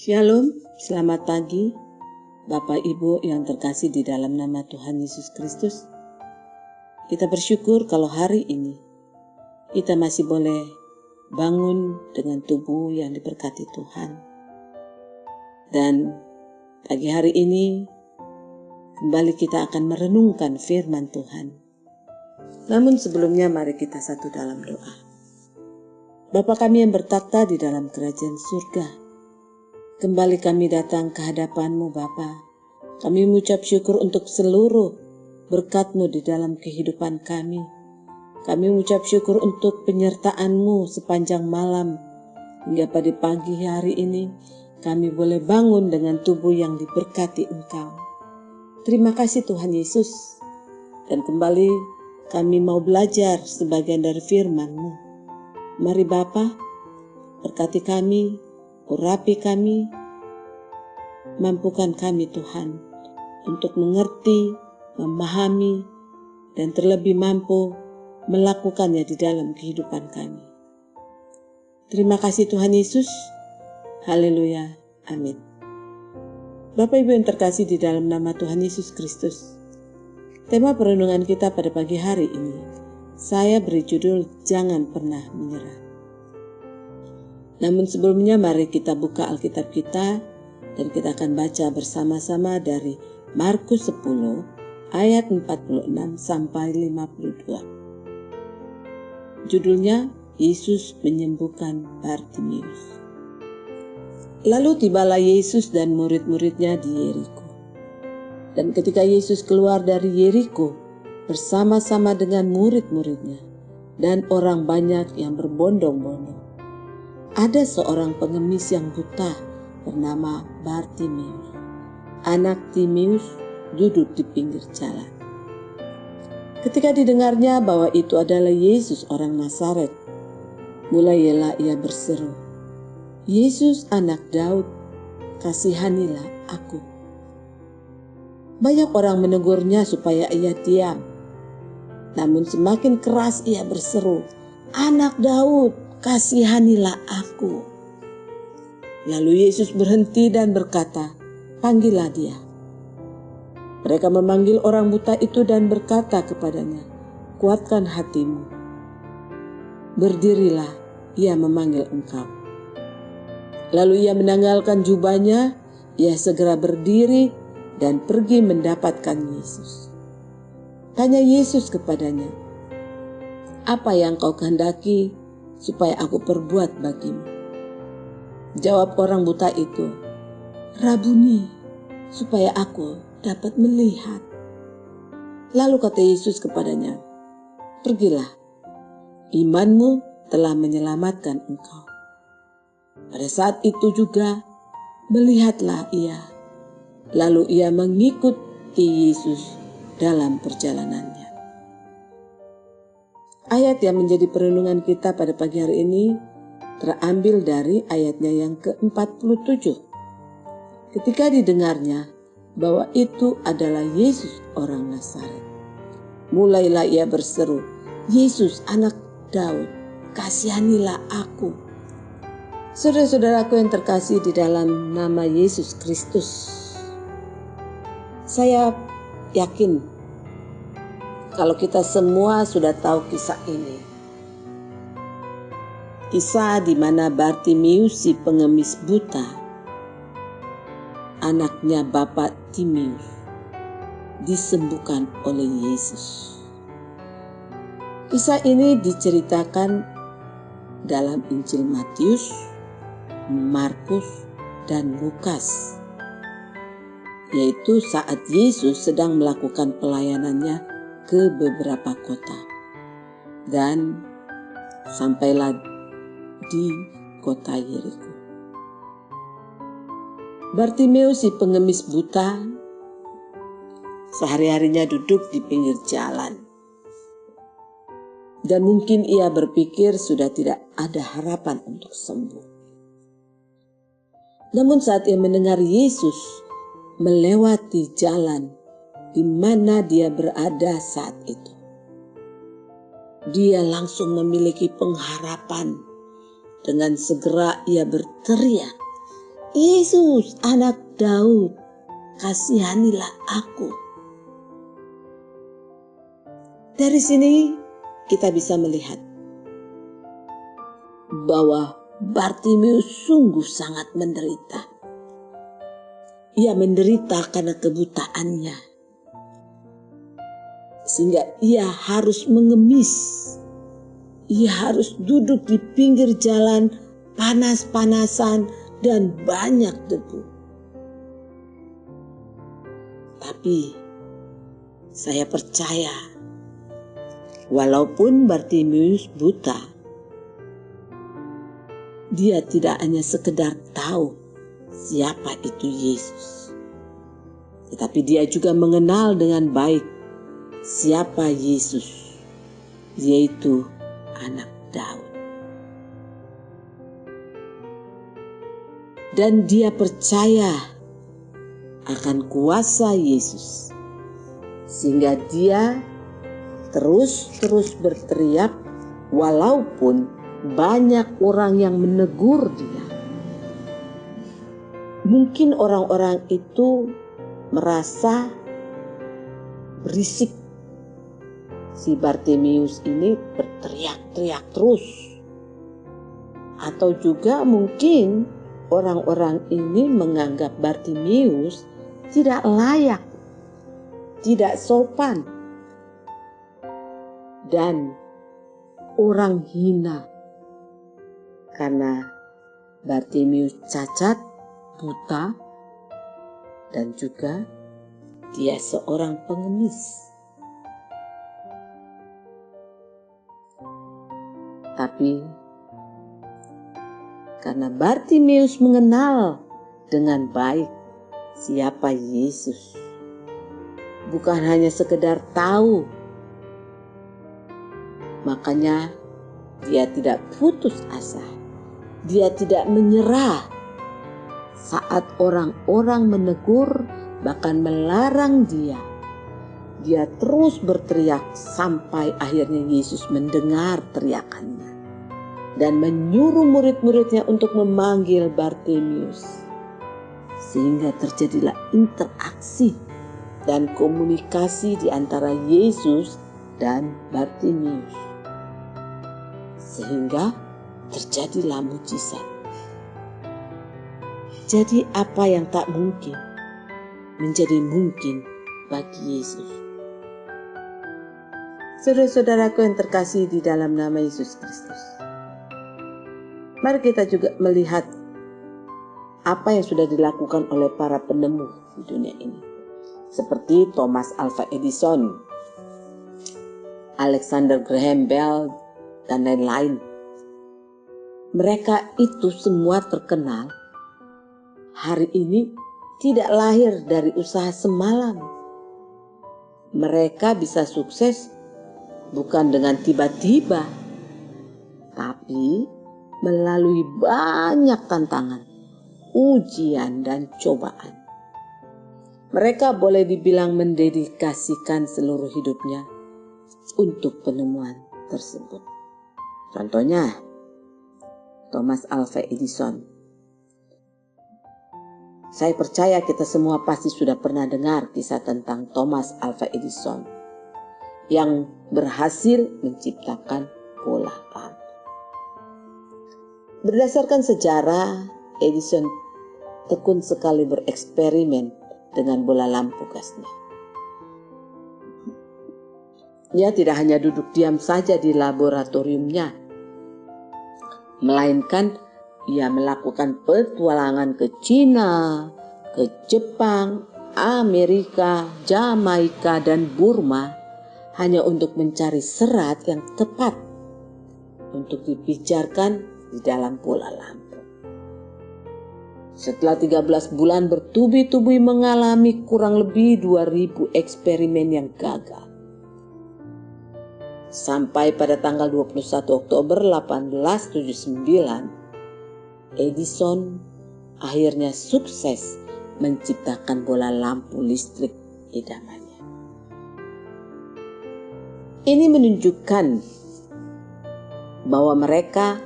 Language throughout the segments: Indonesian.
Shalom, selamat pagi Bapak Ibu yang terkasih di dalam nama Tuhan Yesus Kristus. Kita bersyukur kalau hari ini kita masih boleh bangun dengan tubuh yang diberkati Tuhan. Dan pagi hari ini kembali kita akan merenungkan firman Tuhan. Namun sebelumnya mari kita satu dalam doa. Bapa kami yang bertakhta di dalam kerajaan surga, kembali kami datang ke hadapan-Mu Bapa. Kami mengucap syukur untuk seluruh berkat-Mu di dalam kehidupan kami. Kami mengucap syukur untuk penyertaan-Mu sepanjang malam. Hingga pada pagi hari ini kami boleh bangun dengan tubuh yang diberkati Engkau. Terima kasih Tuhan Yesus. Dan kembali kami mau belajar sebagian dari firman-Mu. Mari Bapa, berkati kami, urapi kami, mampukan kami Tuhan untuk mengerti, memahami, dan terlebih mampu melakukannya di dalam kehidupan kami. Terima kasih Tuhan Yesus. Haleluya. Amin. Bapak Ibu yang terkasih di dalam nama Tuhan Yesus Kristus, tema perenungan kita pada pagi hari ini saya beri judul Jangan Pernah Menyerah. Namun sebelumnya mari kita buka Alkitab kita dan kita akan baca bersama-sama dari Markus 10 ayat 46 sampai 52. Judulnya Yesus menyembuhkan Bartimeus. Lalu tibalah Yesus dan murid-muridnya di Yeriko. Dan ketika Yesus keluar dari Yeriko bersama-sama dengan murid-muridnya dan orang banyak yang berbondong-bondong, ada seorang pengemis yang buta bernama Bartimeus. Anak Timeus duduk di pinggir jalan. Ketika didengarnya bahwa itu adalah Yesus orang Nazaret, mulailah ia berseru, "Yesus anak Daud, kasihanilah aku." Banyak orang menegurnya supaya ia diam. Namun semakin keras ia berseru, "Anak Daud, kasihanilah aku." Lalu Yesus berhenti dan berkata, "Panggillah dia." Mereka memanggil orang buta itu dan berkata kepadanya, "Kuatkan hatimu. Berdirilah, ia memanggil engkau." Lalu ia menanggalkan jubahnya, ia segera berdiri dan pergi mendapatkan Yesus. Tanya Yesus kepadanya, "Apa yang kau kehendaki supaya aku perbuat bagimu?" Jawab orang buta itu, "Rabuni, supaya aku dapat melihat." Lalu kata Yesus kepadanya, "Pergilah, imanmu telah menyelamatkan engkau." Pada saat itu juga melihatlah ia, lalu ia mengikuti Yesus dalam perjalanannya. Ayat yang menjadi perenungan kita pada pagi hari ini terambil dari ayatnya yang ke-47. Ketika didengarnya bahwa itu adalah Yesus orang Nazaret, mulailah ia berseru, "Yesus anak Daud, kasihanilah aku." Saudara-saudaraku yang terkasih di dalam nama Yesus Kristus, saya yakin kalau kita semua sudah tahu kisah ini. Kisah di mana Bartimeus si pengemis buta, anaknya Bapak Timeus, disembuhkan oleh Yesus. Kisah ini diceritakan dalam Injil Matius, Markus, dan Lukas, yaitu saat Yesus sedang melakukan pelayanannya ke beberapa kota dan sampailah di kota Yeriko. Bartimeus si pengemis buta sehari-harinya duduk di pinggir jalan dan mungkin ia berpikir sudah tidak ada harapan untuk sembuh. Namun saat ia mendengar Yesus melewati jalan di mana dia berada saat itu, dia langsung memiliki pengharapan. Dengan segera ia berteriak, Yesus, anak Daud, kasihanilah aku. Dari sini kita bisa melihat bahwa Bartimeus sungguh sangat menderita. Ia menderita karena kebutaannya, sehingga ia harus mengemis. Ia harus duduk di pinggir jalan panas-panasan dan banyak debu. Tapi saya percaya, walaupun Bartimeus buta, dia tidak hanya sekedar tahu siapa itu Yesus, tetapi dia juga mengenal dengan baik siapa Yesus, yaitu anak Daud. Dan dia percaya akan kuasa Yesus, sehingga dia terus berteriak walaupun banyak orang yang menegur dia. Mungkin orang-orang itu merasa berisik. Si Bartimeus ini berteriak-teriak terus. Atau juga mungkin orang-orang ini menganggap Bartimeus tidak layak, tidak sopan, dan orang hina. Karena Bartimeus cacat, buta, dan juga dia seorang pengemis. Tapi karena Bartimeus mengenal dengan baik siapa Yesus, bukan hanya sekedar tahu, makanya dia tidak putus asa. Dia tidak menyerah saat orang-orang menegur, bahkan melarang dia. Dia terus berteriak sampai akhirnya Yesus mendengar teriakannya dan menyuruh murid-muridnya untuk memanggil Bartimeus. Sehingga terjadilah interaksi dan komunikasi di antara Yesus dan Bartimeus. Sehingga terjadilah mujizat. Jadi apa yang tak mungkin menjadi mungkin bagi Yesus. Saudara-saudaraku yang terkasih di dalam nama Yesus Kristus, mari kita juga melihat apa yang sudah dilakukan oleh para penemu di dunia ini. Seperti Thomas Alva Edison, Alexander Graham Bell, dan lain-lain. Mereka itu semua terkenal hari ini tidak lahir dari usaha semalam. Mereka bisa sukses bukan dengan tiba-tiba, tapi melalui banyak tantangan, ujian, dan cobaan. Mereka boleh dibilang mendedikasikan seluruh hidupnya untuk penemuan tersebut. Contohnya, Thomas Alva Edison. Saya percaya kita semua pasti sudah pernah dengar kisah tentang Thomas Alva Edison yang berhasil menciptakan bola lampu. Berdasarkan sejarah, Edison tekun sekali bereksperimen dengan bola lampu gasnya. Ia tidak hanya duduk diam saja di laboratoriumnya, melainkan ia melakukan petualangan ke Cina, ke Jepang, Amerika, Jamaika, dan Burma hanya untuk mencari serat yang tepat untuk dipijarkan di dalam bola lampu. Setelah 13 bulan bertubi-tubi mengalami kurang lebih 2000 eksperimen yang gagal. Sampai pada tanggal 21 Oktober 1879, Edison akhirnya sukses menciptakan bola lampu listrik idamannya. Ini menunjukkan bahwa mereka,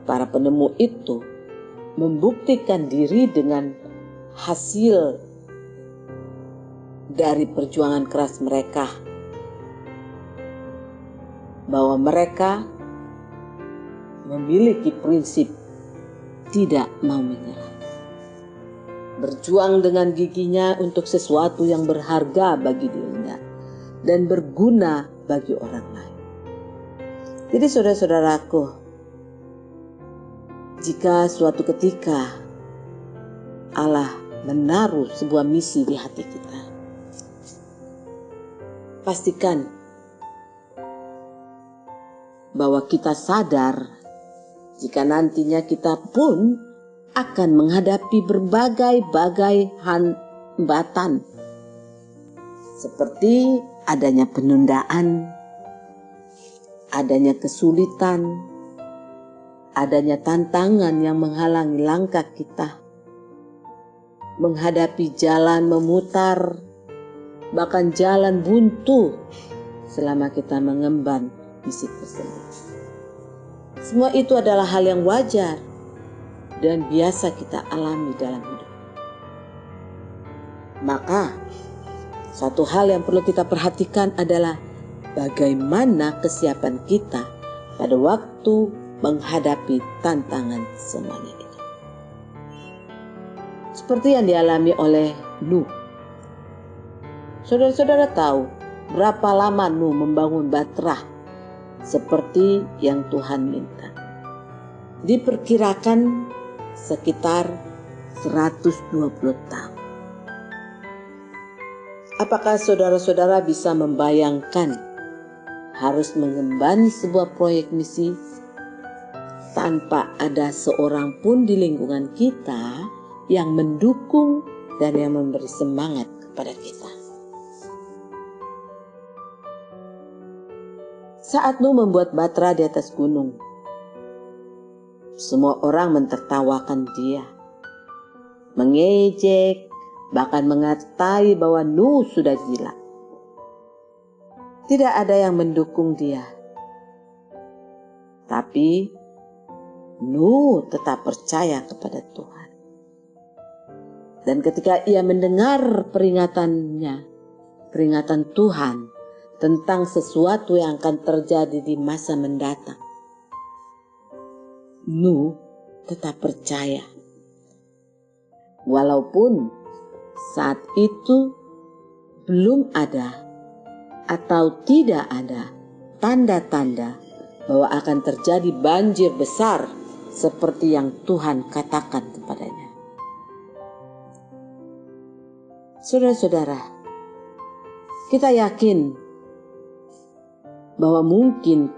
para penemu itu, membuktikan diri dengan hasil dari perjuangan keras mereka, bahwa mereka memiliki prinsip tidak mau menyerah, berjuang dengan giginya untuk sesuatu yang berharga bagi dirinya dan berguna bagi orang lain. Jadi saudara-saudaraku, jika suatu ketika Allah menaruh sebuah misi di hati kita, pastikan bahwa kita sadar jika nantinya kita pun akan menghadapi berbagai-bagai hambatan, seperti adanya penundaan, adanya kesulitan, adanya tantangan yang menghalangi langkah kita, menghadapi jalan memutar, bahkan jalan buntu selama kita mengemban misi tersebut. Semua itu adalah hal yang wajar dan biasa kita alami dalam hidup. Maka, satu hal yang perlu kita perhatikan adalah bagaimana kesiapan kita pada waktu menghadapi tantangan semuanya itu. Seperti yang dialami oleh Nuh. Saudara-saudara tahu berapa lama Nuh membangun Batrah seperti yang Tuhan minta. Diperkirakan sekitar 120 tahun. Apakah saudara-saudara bisa membayangkan harus mengemban sebuah proyek misi tanpa ada seorang pun di lingkungan kita yang mendukung dan yang memberi semangat kepada kita? Saat Nuh membuat Batrah di atas gunung, semua orang mentertawakan dia, mengejek, bahkan mengatai bahwa Nuh sudah gila. Tidak ada yang mendukung dia. Tapi Nuh tetap percaya kepada Tuhan. Dan ketika ia mendengar peringatan Tuhan tentang sesuatu yang akan terjadi di masa mendatang, Nuh tetap percaya. Walaupun saat itu belum ada atau tidak ada tanda-tanda bahwa akan terjadi banjir besar seperti yang Tuhan katakan kepadanya. Saudara-saudara, kita yakin bahwa mungkin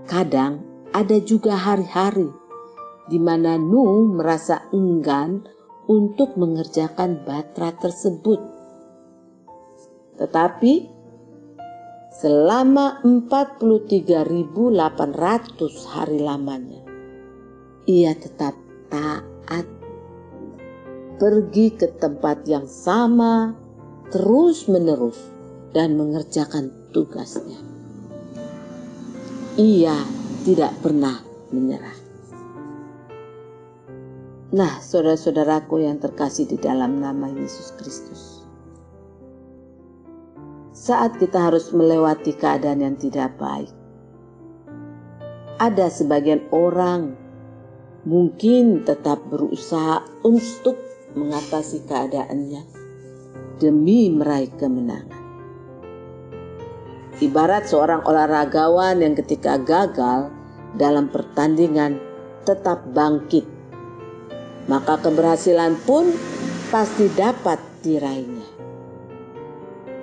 kadang ada juga hari-hari di mana Nuh merasa enggan untuk mengerjakan Batrah tersebut. Tetapi selama 43.800 hari lamanya, ia tetap taat, pergi ke tempat yang sama terus-menerus dan mengerjakan tugasnya. Ia tidak pernah menyerah. Nah, saudara-saudaraku yang terkasih di dalam nama Yesus Kristus, saat kita harus melewati keadaan yang tidak baik, ada sebagian orang mungkin tetap berusaha untuk mengatasi keadaannya demi meraih kemenangan. Ibarat seorang olahragawan yang ketika gagal dalam pertandingan tetap bangkit, maka keberhasilan pun pasti dapat diraihnya.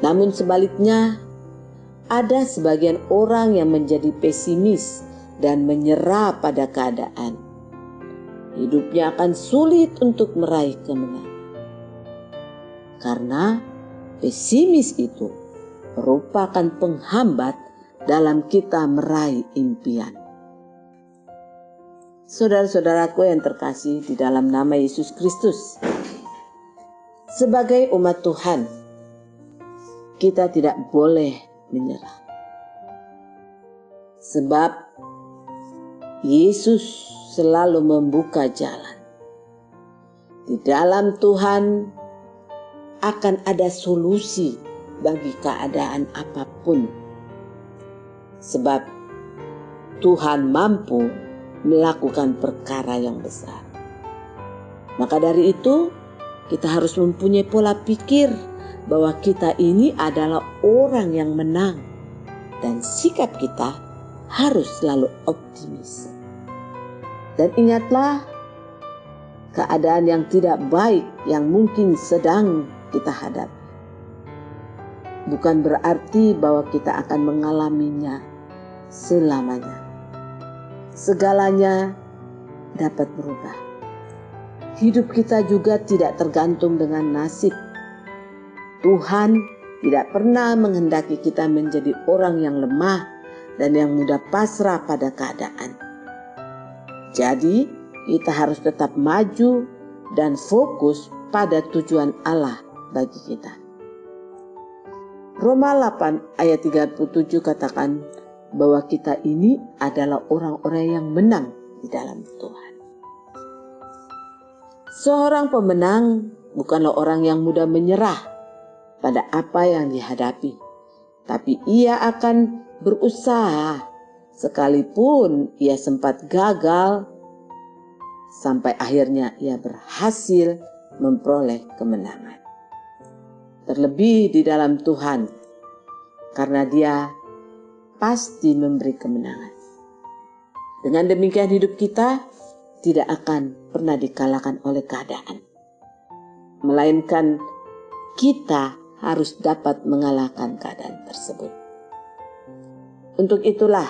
Namun sebaliknya, ada sebagian orang yang menjadi pesimis dan menyerah pada keadaan. Hidupnya akan sulit untuk meraih kemenangan. Karena pesimis itu merupakan penghambat dalam kita meraih impian. Saudara-saudaraku yang terkasih di dalam nama Yesus Kristus, sebagai umat Tuhan, kita tidak boleh menyerah. Sebab Yesus selalu membuka jalan. Di dalam Tuhan akan ada solusi bagi keadaan apapun. Sebab Tuhan mampu melakukan perkara yang besar. Maka dari itu, kita harus mempunyai pola pikir bahwa kita ini adalah orang yang menang. Dan sikap kita harus selalu optimis. Dan ingatlah, keadaan yang tidak baik yang mungkin sedang kita hadapi bukan berarti bahwa kita akan mengalaminya selamanya. Segalanya dapat berubah. Hidup kita juga tidak tergantung dengan nasib. Tuhan tidak pernah menghendaki kita menjadi orang yang lemah dan yang mudah pasrah pada keadaan. Jadi, kita harus tetap maju dan fokus pada tujuan Allah bagi kita. Roma 8 ayat 37 katakan bahwa kita ini adalah orang-orang yang menang di dalam Tuhan. Seorang pemenang bukanlah orang yang mudah menyerah pada apa yang dihadapi, tapi ia akan berusaha sekalipun ia sempat gagal sampai akhirnya ia berhasil memperoleh kemenangan. Terlebih di dalam Tuhan, karena Dia pasti memberi kemenangan. Dengan demikian hidup kita tidak akan pernah dikalahkan oleh keadaan. Melainkan kita harus dapat mengalahkan keadaan tersebut. Untuk itulah,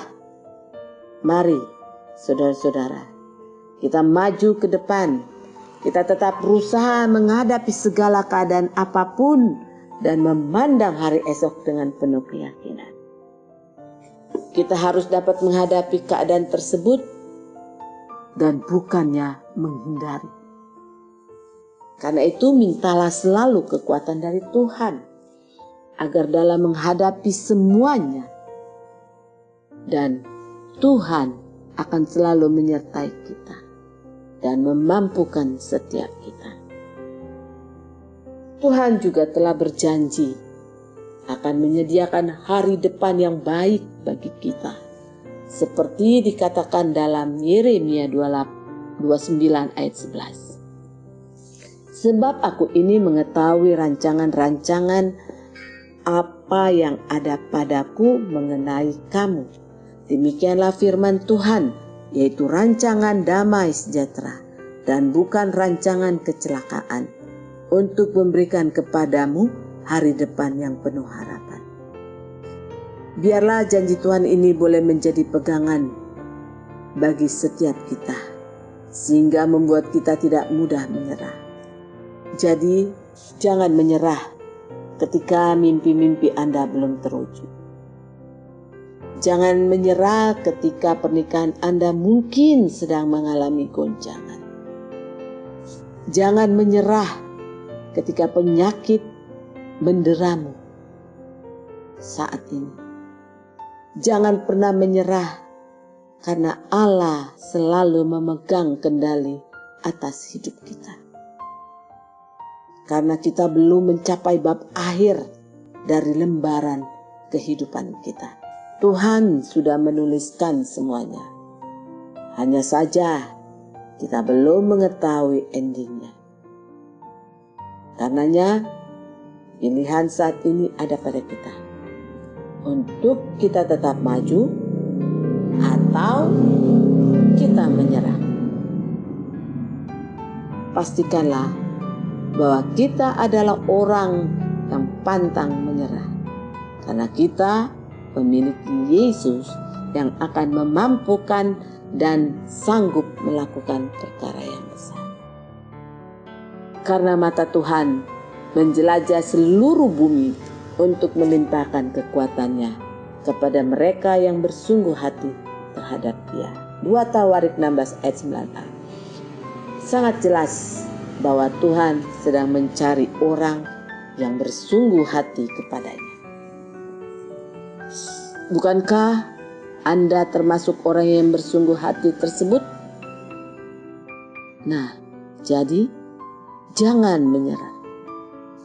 mari saudara-saudara, kita maju ke depan. Kita tetap berusaha menghadapi segala keadaan apapun dan memandang hari esok dengan penuh keyakinan. Kita harus dapat menghadapi keadaan tersebut dan bukannya menghindari. Karena itu mintalah selalu kekuatan dari Tuhan agar dalam menghadapi semuanya, dan Tuhan akan selalu menyertai kita dan memampukan setiap kita. Tuhan juga telah berjanji akan menyediakan hari depan yang baik bagi kita, seperti dikatakan dalam Yeremia 29 ayat 11. Sebab aku ini mengetahui rancangan-rancangan apa yang ada padaku mengenai kamu. Demikianlah firman Tuhan, yaitu rancangan damai sejahtera dan bukan rancangan kecelakaan, untuk memberikan kepadamu hari depan yang penuh harapan. Biarlah janji Tuhan ini boleh menjadi pegangan bagi setiap kita, sehingga membuat kita tidak mudah menyerah. Jadi, jangan menyerah ketika mimpi-mimpi Anda belum terwujud. Jangan menyerah ketika pernikahan Anda mungkin sedang mengalami goncangan. Jangan menyerah ketika penyakit menderamu saat ini. Jangan pernah menyerah karena Allah selalu memegang kendali atas hidup kita. Karena kita belum mencapai bab akhir dari lembaran kehidupan kita. Tuhan sudah menuliskan semuanya. Hanya saja kita belum mengetahui endingnya. Karenanya pilihan saat ini ada pada kita. Untuk kita tetap maju atau kita menyerah. Pastikanlah bahwa kita adalah orang yang pantang menyerah. Karena kita memiliki Yesus yang akan memampukan dan sanggup melakukan perkara yang besar. Karena mata Tuhan menjelajah seluruh bumi untuk melimpahkan kekuatannya kepada mereka yang bersungguh hati terhadap Dia. 2 Tawarik 16 ayat 9a. Sangat jelas bahwa Tuhan sedang mencari orang yang bersungguh hati kepadanya. Bukankah Anda termasuk orang yang bersungguh hati tersebut? Nah, jadi Jangan menyerah.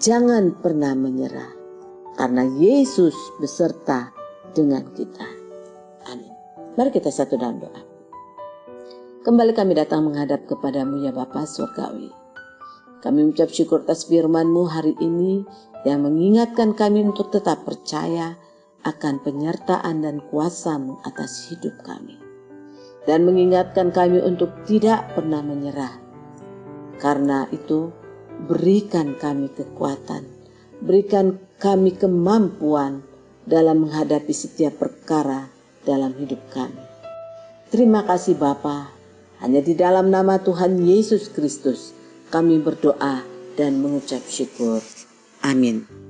Jangan pernah menyerah. Karena Yesus beserta dengan kita. Amin. Mari kita satu dalam doa. Kembali kami datang menghadap kepadamu ya Bapa Surgawi. Kami mengucap syukur atas firman-Mu hari ini yang mengingatkan kami untuk tetap percaya akan penyertaan dan kuasa-Mu atas hidup kami. Dan mengingatkan kami untuk tidak pernah menyerah. Karena itu berikan kami kekuatan, berikan kami kemampuan dalam menghadapi setiap perkara dalam hidup kami. Terima kasih Bapa, hanya di dalam nama Tuhan Yesus Kristus kami berdoa dan mengucap syukur. Amin.